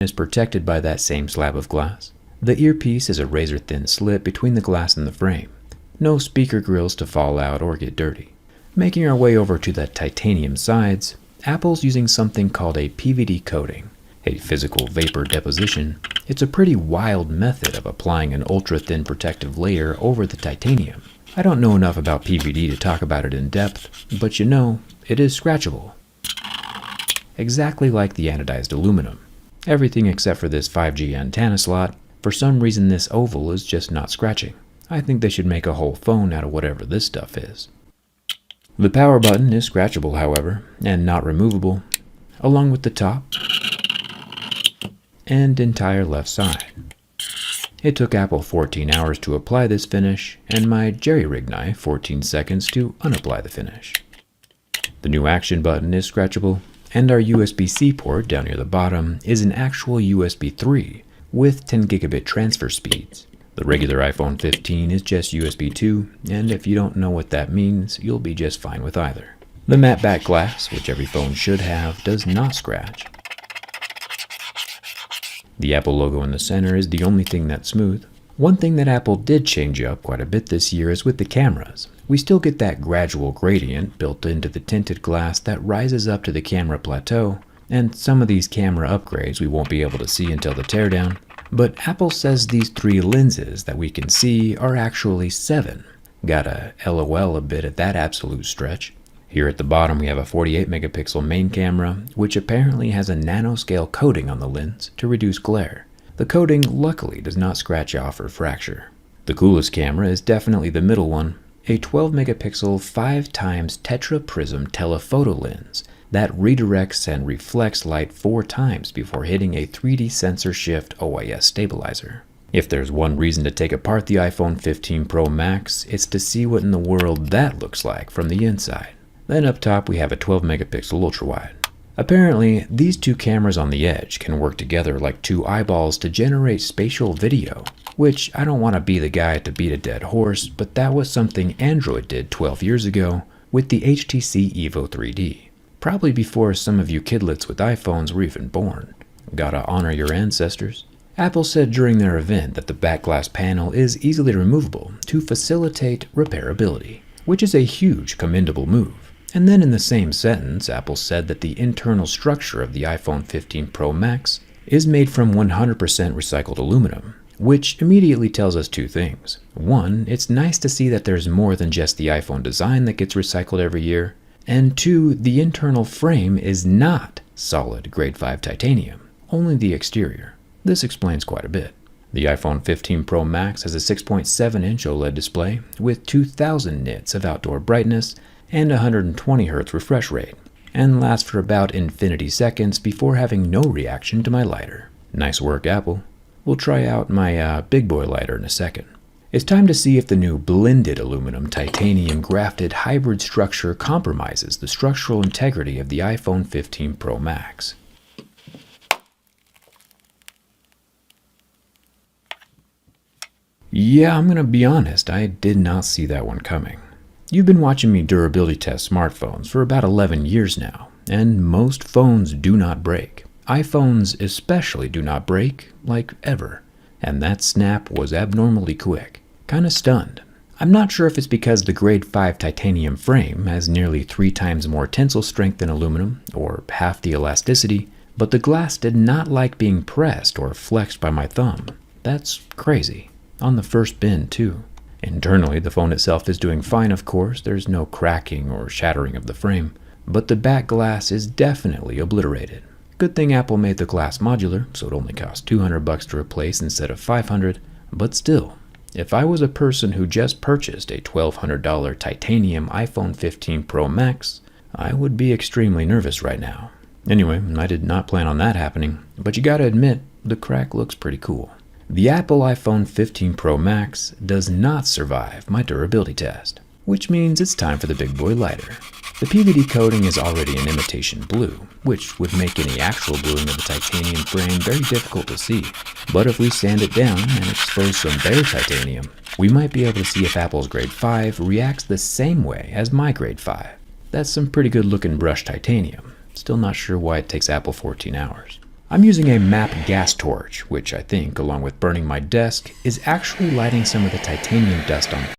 is protected by that same slab of glass. The earpiece is a razor-thin slit between the glass and the frame. No speaker grills to fall out or get dirty. Making our way over to the titanium sides, Apple's using something called a PVD coating, a physical vapor deposition. It's a pretty wild method of applying an ultra-thin protective layer over the titanium. I don't know enough about PVD to talk about it in depth, but you know, it is scratchable. Exactly like the anodized aluminum. Everything except for this 5G antenna slot. For some reason this oval is just not scratching. I think they should make a whole phone out of whatever this stuff is. The power button is scratchable, however, and not removable, along with the top and entire left side. It took Apple 14 hours to apply this finish, and my jerry-rig knife 14 seconds to unapply the finish. The new action button is scratchable, and our USB-C port down near the bottom is an actual USB 3 with 10 gigabit transfer speeds. The regular iPhone 15 is just USB 2, and if you don't know what that means, you'll be just fine with either. The matte back glass, which every phone should have, does not scratch. The Apple logo in the center is the only thing that's smooth. One thing that Apple did change up quite a bit this year is with the cameras. We still get that gradual gradient built into the tinted glass that rises up to the camera plateau, and some of these camera upgrades we won't be able to see until the teardown. But Apple says these 3 lenses that we can see are actually 7. Gotta LOL a bit at that absolute stretch. Here at the bottom we have a 48 megapixel main camera, which apparently has a nanoscale coating on the lens to reduce glare. The coating luckily does not scratch off or fracture. The coolest camera is definitely the middle one, a 12 megapixel 5x tetra prism telephoto lens that redirects and reflects light 4 times before hitting a 3D sensor shift OIS stabilizer. If there's one reason to take apart the iPhone 15 Pro Max, it's to see what in the world that looks like from the inside. Then up top we have a 12 megapixel ultrawide. Apparently, these 2 cameras on the edge can work together like 2 eyeballs to generate spatial video, which I don't want to be the guy to beat a dead horse, but that was something Android did 12 years ago with the HTC Evo 3D. Probably before some of you kidlets with iPhones were even born. Gotta honor your ancestors. Apple said during their event that the back glass panel is easily removable to facilitate repairability, which is a huge commendable move. And then in the same sentence, Apple said that the internal structure of the iPhone 15 Pro Max is made from 100% recycled aluminum, which immediately tells us 2 things. One, it's nice to see that there's more than just the iPhone design that gets recycled every year. And 2, the internal frame is not solid grade 5 titanium, only the exterior. This explains quite a bit. The iPhone 15 Pro Max has a 6.7-inch OLED display with 2000 nits of outdoor brightness and 120 Hz refresh rate, and lasts for about infinity seconds before having no reaction to my lighter. Nice work, Apple. We'll try out my big boy lighter in a second. It's time to see if the new blended aluminum titanium grafted hybrid structure compromises the structural integrity of the iPhone 15 Pro Max. Yeah, I'm gonna be honest, I did not see that one coming. You've been watching me durability test smartphones for about 11 years now, and most phones do not break. iPhones especially do not break, like ever. And that snap was abnormally quick. Kinda stunned. I'm not sure if it's because the grade 5 titanium frame has nearly 3 times more tensile strength than aluminum, or half the elasticity, but the glass did not like being pressed or flexed by my thumb. That's crazy. On the first bend, too. Internally, the phone itself is doing fine, of course. There's no cracking or shattering of the frame, but the back glass is definitely obliterated. Good thing Apple made the glass modular, so it only cost $200 to replace instead of $500, but still. If I was a person who just purchased a $1,200 titanium iPhone 15 Pro Max, I would be extremely nervous right now. Anyway, I did not plan on that happening, but you gotta admit, the crack looks pretty cool. The Apple iPhone 15 Pro Max does not survive my durability test, which means it's time for the big boy lighter. The PVD coating is already an imitation blue, which would make any actual bluing of the titanium frame very difficult to see. But if we sand it down and expose some bare titanium, we might be able to see if Apple's grade 5 reacts the same way as my grade 5. That's some pretty good looking brushed titanium. Still not sure why it takes Apple 14 hours. I'm using a MAP gas torch, which I think, along with burning my desk, is actually lighting some of the titanium dust on